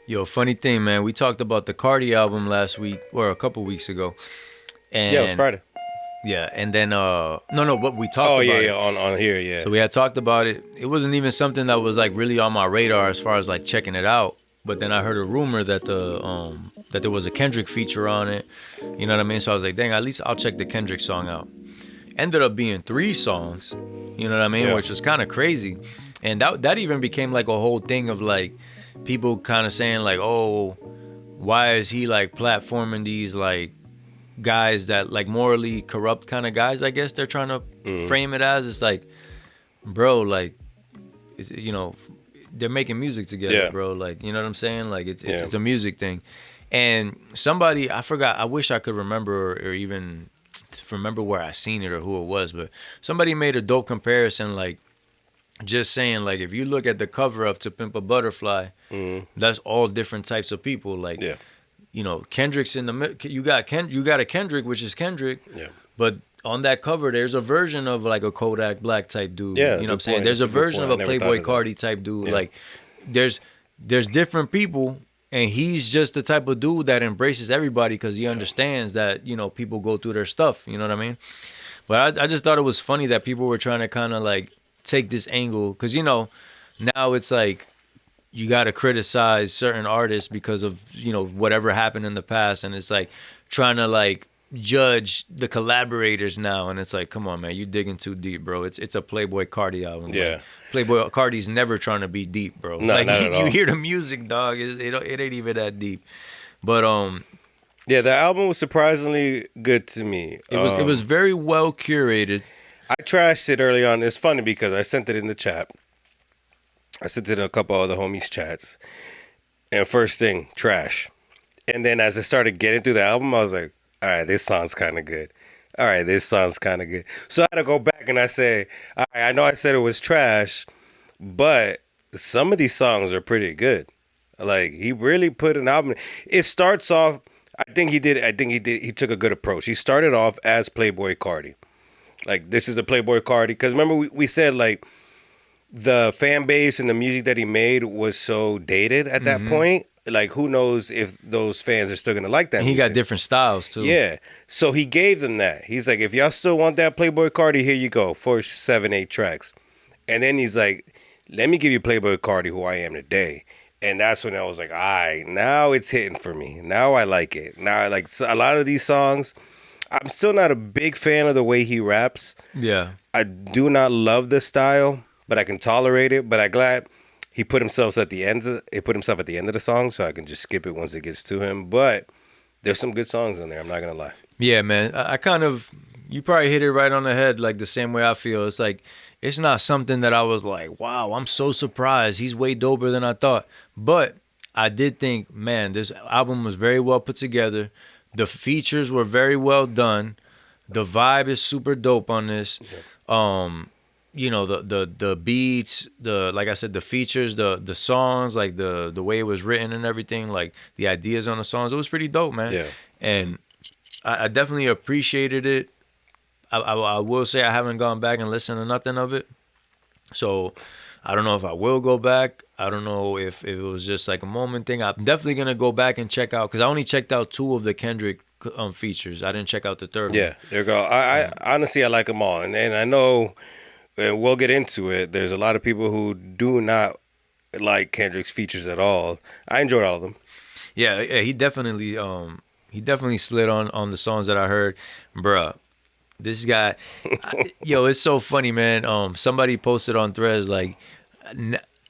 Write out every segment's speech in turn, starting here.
Yo, funny thing, man. We talked about the Cardi album last week or a couple weeks ago, Yeah, it was and Friday. yeah, and then no, but we talked Oh yeah, about yeah, it. on here, yeah. So we had talked about it. It wasn't even something that was like really on my radar as far as like checking it out. But then I heard a rumor that that there was a Kendrick feature on it. You know what I mean? So I was like, dang, at least I'll check the Kendrick song out. Ended up being three songs. You know what I mean? Yeah. Which was kind of crazy. And that even became like a whole thing of like people kind of saying like, oh, why is he like platforming these like guys that like morally corrupt kind of guys? I guess they're trying to Mm. frame it as. It's like, bro, like, you know, they're making music together, Yeah. bro. Like, you know what I'm saying? Like, Yeah. it's a music thing. And somebody, I forgot, I wish I could remember or even remember where I seen it or who it was, but somebody made a dope comparison, like just saying, like, if you look at the cover up to Pimp a Butterfly, Mm. that's all different types of people. Like, Yeah. you know, Kendrick's in the you got a Kendrick, which is Kendrick, Yeah. but on that cover there's a version of like a Kodak Black type dude. Yeah. You know what I'm Good saying? point. There's That's a a good version point. of I a never thought Playboi of that. Carti type dude. Yeah. Like there's there's different people, and he's just the type of dude that embraces everybody because he understands that, you know, people go through their stuff. You know what I mean? But I just thought it was funny that people were trying to kind of like take this angle because, you know, now it's like you got to criticize certain artists because of, you know, whatever happened in the past, and it's like trying to like judge the collaborators now, and it's like, come on, man, you digging too deep, bro. It's a Playboy Cardi album. Like Yeah. Playboy Cardi's never trying to be deep, bro. No, Like not at you all. hear the music, dog, it ain't even that deep. But Yeah, the album was surprisingly good to me. it was very well curated. I trashed it early on. It's funny because I sent it in the chat. I sent it in a couple other homies' chats. And first thing, trash. And then as I started getting through the album, I was like, all right, this song's kind of good. All right, this song's kind of good. So I had to go back and I say, all right, I know I said it was trash, but some of these songs are pretty good. Like he really put an album. It starts off. He took a good approach. He started off as Playboy Cardi. Like this is a Playboy Cardi because remember we said like the fan base and the music that he made was so dated at that point. Like who knows if those fans are still gonna like that And he got music? different styles too. Yeah. So he gave them that. He's like, if y'all still want that Playboy Cardi, here you go for 7, 8 tracks. And then he's like, let me give you Playboy Cardi, who I am today. And that's when I was like, all right, now it's hitting for me. Now I like it. Now I like a lot of these songs. I'm still not a big fan of the way he raps. Yeah. I do not love the style, but I can tolerate it. But I'm glad he put himself at the end. He put himself at the end of the song, so I can just skip it once it gets to him. But there's some good songs in there. I'm not gonna lie. Yeah, man. I kind of, you probably hit it right on the head, like the same way I feel. It's like, it's not something that I was like, wow, I'm so surprised. He's way doper than I thought. But I did think, man, this album was very well put together. The features were very well done. The vibe is super dope on this. You know, the beats, the, like I said, the features, the songs, like the way it was written and everything, like the ideas on the songs, it was pretty dope, man. Yeah. And I definitely appreciated it. I will say I haven't gone back and listened to nothing of it. So I don't know if I will go back. I don't know if it was just like a moment thing. I'm definitely going to go back and check out, because I only checked out two of the Kendrick features. I didn't check out the third one. Yeah, there you go. I honestly I like them all, and I know, and we'll get into it. There's a lot of people who do not like Kendrick's features at all. I enjoyed all of them. Yeah, he definitely slid on the songs that I heard. Bruh, this guy, yo, it's so funny, man. Somebody posted on Threads like,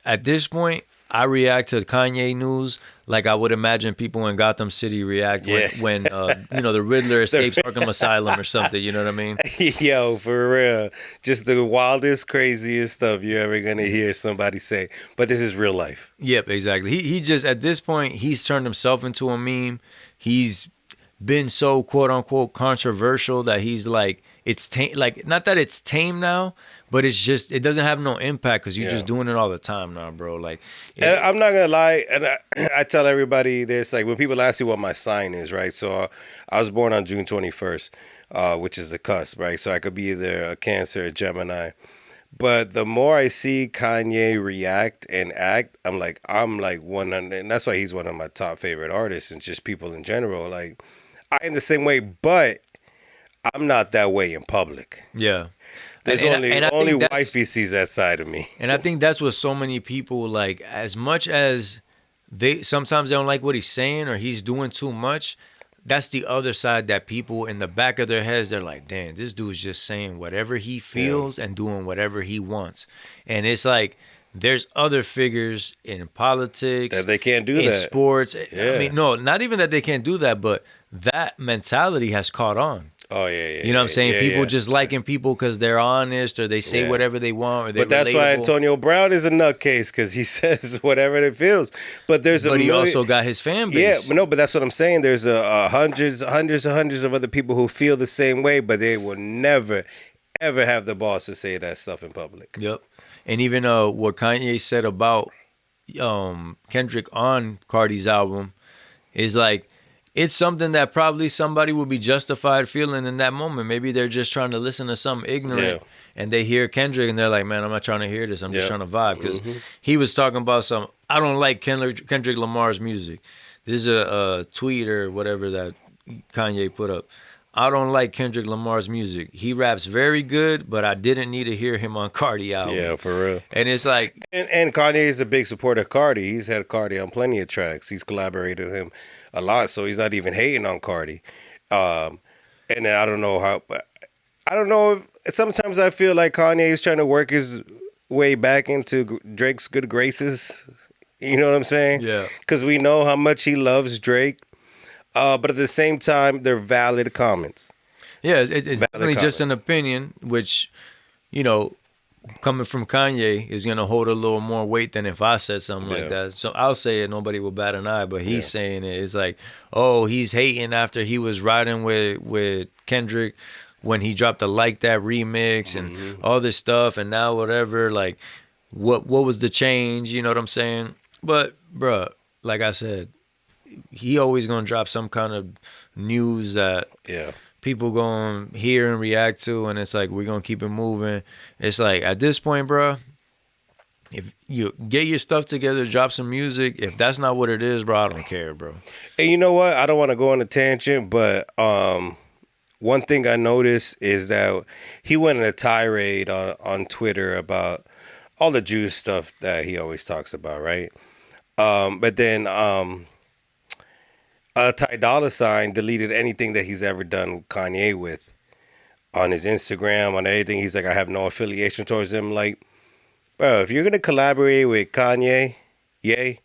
at this point, I react to Kanye news like I would imagine people in Gotham City react Yeah. when you know, the Riddler escapes Arkham Asylum or something. You know what I mean? Yo, for real, just the wildest, craziest stuff you're ever gonna hear somebody say. But this is real life. Yep, exactly. He just, at this point, he's turned himself into a meme. He's been so quote unquote controversial that he's like, it's like, not that it's tame now, but it's just, it doesn't have no impact because you're Yeah. just doing it all the time now, bro. Like, And I'm not gonna lie, and I tell everybody this, like when people ask you what my sign is, right? So I was born on June 21st, which is the cusp, right? So I could be either a Cancer or Gemini. But the more I see Kanye react and act, I'm like 100, and that's why he's one of my top favorite artists and just people in general. Like I am the same way, but I'm not that way in public. Yeah. There's I only think that's, wifey sees that side of me. and I think that's what so many people like. As much as they sometimes they don't like what he's saying or he's doing too much, that's the other side that people in the back of their heads, they're like, damn, this dude's just saying whatever he feels and doing whatever he wants. And it's like there's other figures in politics That they can't do in that. sports. Yeah. I mean, no, not even that they can't do that, but that mentality has caught on. Oh yeah. You know what I'm saying? Yeah, People yeah. just liking people because they're honest or they say Yeah. whatever they want or they're But that's why relatable. Antonio Brown is a nutcase because he says whatever it feels. But there's But he also got his fan base. yeah, but no, but that's what I'm saying. There's hundreds of other people who feel the same way, but they will never, ever have the balls to say that stuff in public. Yep. And even what Kanye said about Kendrick on Carti's album is like, it's something that probably somebody would be justified feeling in that moment. Maybe they're just trying to listen to something ignorant and they hear Kendrick and they're like, man, I'm not trying to hear this. I'm just trying to vibe. Because he was talking about I don't like Kendrick Lamar's music. This is a tweet or whatever that Kanye put up. I don't like Kendrick Lamar's music. He raps very good, but I didn't need to hear him on Carti album. Yeah, for real. And it's like, And Kanye is a big supporter of Carti. He's had Carti on plenty of tracks. He's collaborated with him a lot, so he's not even hating on Carti. And then I don't know how, but I don't know if sometimes I feel like Kanye is trying to work his way back into Drake's good graces. You know what I'm saying? Yeah. Because we know how much he loves Drake. But at the same time, they're valid comments. yeah, it's definitely just an comments. opinion, which, you know, coming from Kanye is going to hold a little more weight than if I said something like that. So I'll say it, nobody will bat an eye, but he's saying it. It's like, oh, he's hating after he was riding with Kendrick when he dropped the Like That remix and all this stuff, and now whatever, like, what was the change? You know what I'm saying? But, bruh, like I said, he always going to drop some kind of news that people going to hear and react to, and it's like, we're going to keep it moving. It's like, at this point, bro, if you get your stuff together, drop some music. If that's not what it is, bro, I don't care, bro. And you know what? I don't want to go on a tangent, but one thing I noticed is that he went in a tirade on Twitter about all the Jews stuff that he always talks about, right? But then Ty Dolla $ign deleted anything that he's ever done with Kanye with on his Instagram, on everything. He's like, I have no affiliation towards him. Like, bro, if you're going to collaborate with Kanye, you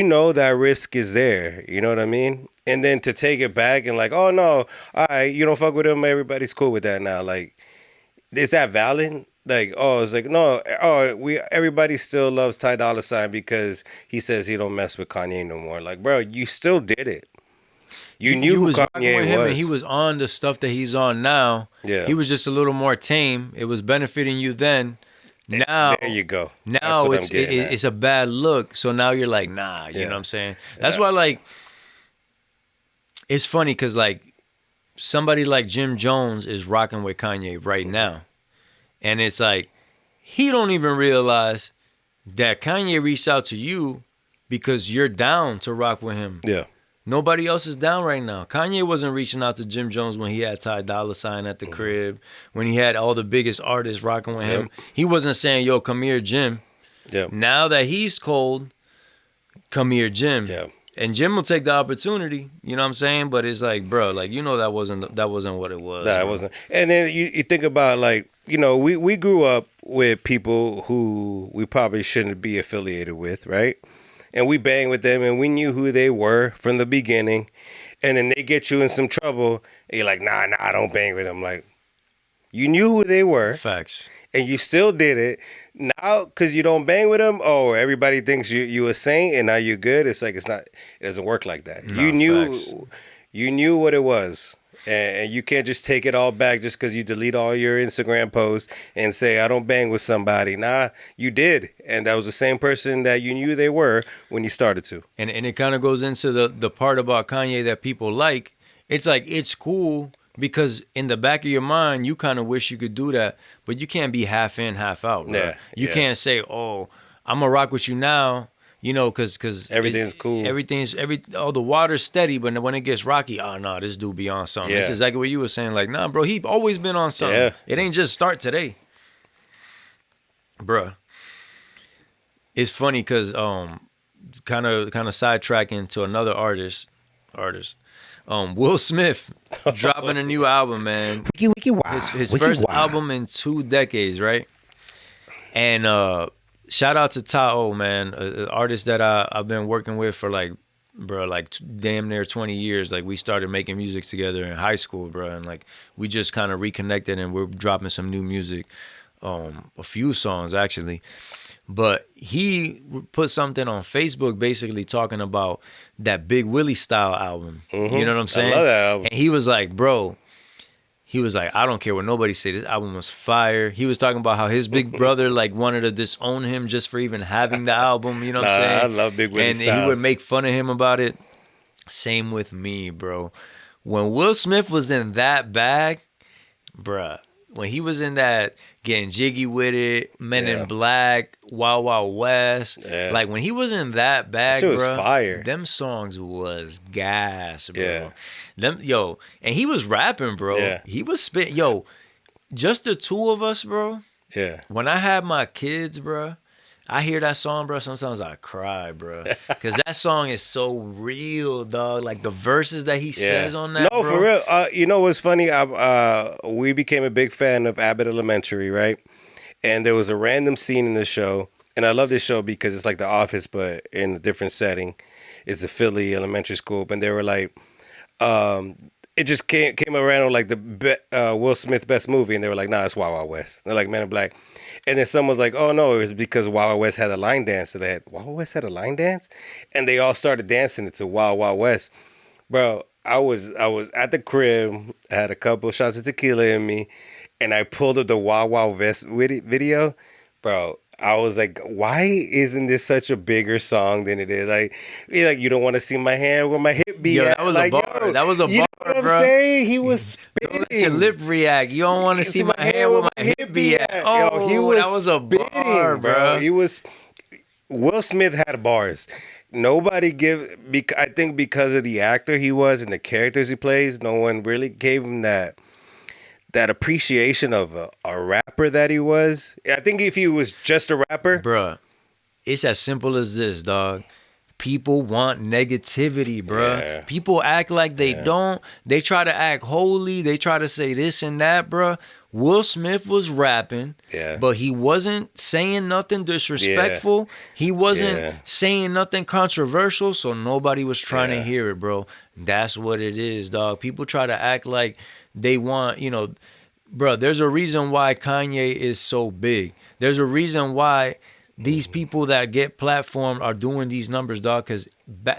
know that risk is there. You know what I mean? And then to take it back and like, oh, no, all right, you don't fuck with him. Everybody's cool with that now. Like, is that valid? Like, oh, it's like, no, everybody still loves Ty Dolla $ign because he says he don't mess with Kanye no more. Like, bro, you still did it. You knew who Kanye with him was. and he was on the stuff that he's on now. Yeah. He was just a little more tame. It was benefiting you then. Now, there you go. Now it's a bad look. So now you're like, nah, you know what I'm saying? That's why, like, it's funny because, like, somebody like Jim Jones is rocking with Kanye right now. And it's like, he don't even realize that Kanye reached out to you because you're down to rock with him. Yeah. Nobody else is down right now. Kanye wasn't reaching out to Jim Jones when he had Ty Dolla $ign at the crib, when he had all the biggest artists rocking with him. He wasn't saying, yo, come here, Jim. Yep. Now that he's cold, come here, Jim. Yeah. And Jim will take the opportunity, you know what I'm saying? But it's like, bro, like, you know, that wasn't what it was. Nah, it wasn't. And then you think about, like, you know, we grew up with people who we probably shouldn't be affiliated with, right? And we banged with them and we knew who they were from the beginning. And then they get you in some trouble and you're like, nah, I don't bang with them. Like, you knew who they were. Facts. And you still did it. Now, because you don't bang with them, oh, everybody thinks you a saint and now you're good. It's like, it doesn't work like that. No, You knew what it was. And you can't just take it all back just because you delete all your Instagram posts and say, I don't bang with somebody. Nah, you did. And that was the same person that you knew they were when you started to. And it kind of goes into the part about Kanye that people like. It's like, it's cool because in the back of your mind, you kind of wish you could do that, but you can't be half in, half out. Bro. Yeah, You yeah. can't say, "Oh, I'm gonna rock with you now," you know, because Everything's cool. The water's steady, but when it gets rocky, oh no, this dude be on something. It's Yeah. exactly what you were saying. Like, nah, bro, he always been on something. Yeah. It ain't just start today, bruh. It's funny because kind of sidetracking to another artist. Will Smith dropping a new album, man. Wiki wow. His first album in 2 decades, right? And shout out to Tao, man, an artist that I've been working with for like damn near 20 years. Like we started making music together in high school, bro, and like we just kind of reconnected and we're dropping some new music, a few songs actually. But he put something on Facebook basically talking about that Big Willie style album. Mm-hmm. You know what I'm saying? I love that album. And he was like, bro, I don't care what nobody say. This album was fire. He was talking about how his big brother like wanted to disown him just for even having the album. You know what I'm saying? I love Big Willie Styles. And he would make fun of him about it. Same with me, bro. When Will Smith was in that bag, bruh, when he was in that getting jiggy with it, Men in Black, Wild Wild West, like when he was in that bag, that shit was bro, fire. Them songs was gas, bro. Yeah. And he was rapping, bro. Yeah. He was spitting, just the two of us, bro. Yeah. When I had my kids, bro, I hear that song, bro. Sometimes I cry, bro, because that song is so real, dog. Like the verses that he says on that. No, bro. for real. You know what's funny? We became a big fan of Abbott Elementary, right? And there was a random scene in the show, and I love this show because it's like The Office, but in a different setting. It's a Philly elementary school, and they were like, it just came around on like the Will Smith best movie, and they were like, nah, it's Wild Wild West. They're like Men in Black. And then someone was like, oh no, it was because Wild Wild West had a line dance. So they had, Wild Wild West had a line dance? And they all started dancing it to Wild Wild West. Bro, I was at the crib, I had a couple shots of tequila in me, and I pulled up the Wild Wild West video. Bro, I was like, why isn't this such a bigger song than it is? Like you don't want to see my hand where my hip be at. That was like, a bar. Yo, that was a you bar, know what bro. I'm saying? He was spitting. Don't let your lip react. You don't want to see my hand where my hip be at. Oh, that was a bar, bro. He was. Will Smith had bars. Nobody I think because of the actor he was and the characters he plays, no one really gave him that appreciation of a rapper that he was. I think if he was just a rapper, bruh, it's as simple as this, dog. People want negativity, bruh. Yeah. People act like they don't. They try to act holy. They try to say this and that, bruh. Will Smith was rapping, but he wasn't saying nothing disrespectful. He wasn't saying nothing controversial, so nobody was trying to hear it, bro. That's what it is, dog. People try to act like they want, bro, there's a reason why Kanye is so big. There's a reason why these people that get platformed are doing these numbers, dog, because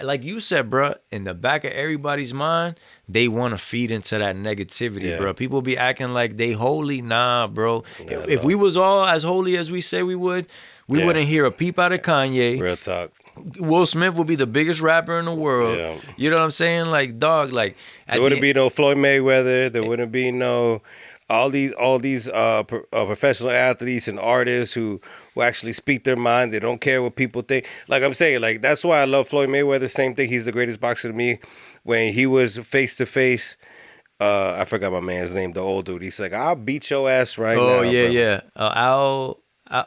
like you said, bro, in the back of everybody's mind, they want to feed into that negativity, bro. People be acting like they holy. Nah, bro. If we was all as holy as we say we would, we wouldn't hear a peep out of Kanye. Real talk. Will Smith would be the biggest rapper in the world. Yeah. You know what I'm saying? Like, dog, like... There wouldn't be no Floyd Mayweather. There wouldn't be no... All these professional athletes and artists who actually speak their mind. They don't care what people think. Like I'm saying, like that's why I love Floyd Mayweather. Same thing. He's the greatest boxer to me. When he was face to face, I forgot my man's name, the old dude. He's like, I'll beat your ass right now. Oh yeah, bro. yeah.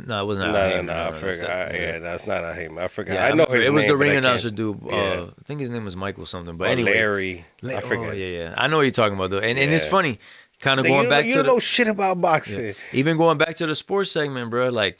No, it wasn't. No, I forgot. That's not Al-Haim. I forgot. Yeah, I know his name. It was the ring but I announcer can't- dude. Yeah. I think his name was Michael something. But anyway, Larry. I forget. Oh, yeah. I know what you're talking about though, and it's Yeah. funny. Kind of So going back you to don't know shit about boxing. even going back to the sports segment, bro. Like,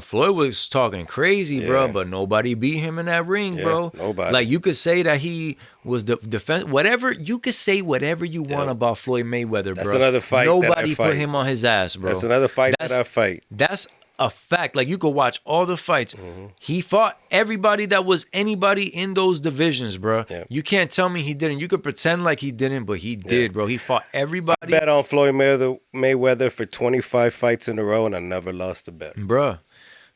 Floyd was talking crazy, bro, Yeah. but nobody beat him in that ring, Yeah, bro. nobody. Like, you could say that he was the defense, whatever. You could say whatever you want about Floyd Mayweather, That's bro. another fight that I Nobody put fight. him on his ass, bro. That's another fight that I fight. That's a fact. Like, you could watch all the fights. He fought everybody that was anybody in those divisions, bro. Yeah. You can't tell me he didn't. You could pretend like he didn't, but he did, bro. He fought everybody. I bet on Floyd Mayweather for 25 fights in a row, and I never lost a bet. Bruh,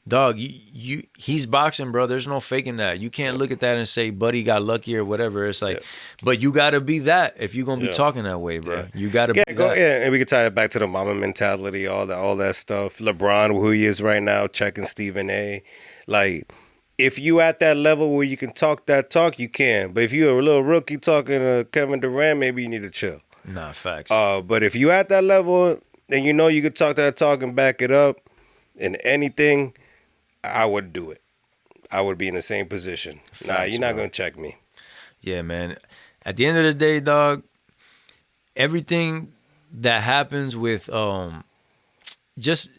dog, he's boxing, bro. There's no faking that. You can't look at that and say, buddy got lucky or whatever. It's like, but you got to be that if you're going to be talking that way, bro. You got to be that. Yeah, and we can tie it back to the mama mentality, all that stuff. LeBron, who he is right now, checking Stephen A. Like, if you at that level where you can talk that talk, you can. But if you're a little rookie talking to Kevin Durant, maybe you need to chill. Nah, facts. But if you at that level and you know you could talk that talk and back it up in anything, I would do it. I would be in the same position. Facts, nah, you're not going to check me. Yeah, man. At the end of the day, dog, everything that happens with just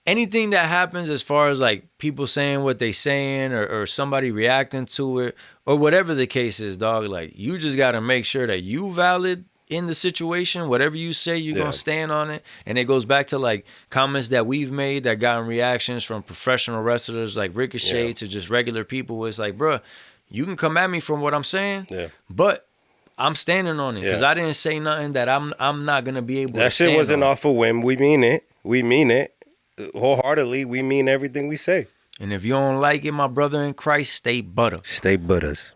anything that happens as far as like people saying what they saying or somebody reacting to it or whatever the case is, dog, like you just got to make sure that you valid in the situation. Whatever you say, you're going to stand on it. And it goes back to like comments that we've made that gotten reactions from professional wrestlers like Ricochet to just regular people. It's like, bro, you can come at me from what I'm saying, but I'm standing on it because I didn't say nothing that I'm not going to be able to stand on. That shit wasn't off a whim. We mean it. We mean it. Wholeheartedly, we mean everything we say. And if you don't like it, my brother in Christ, stay butter. Stay butters.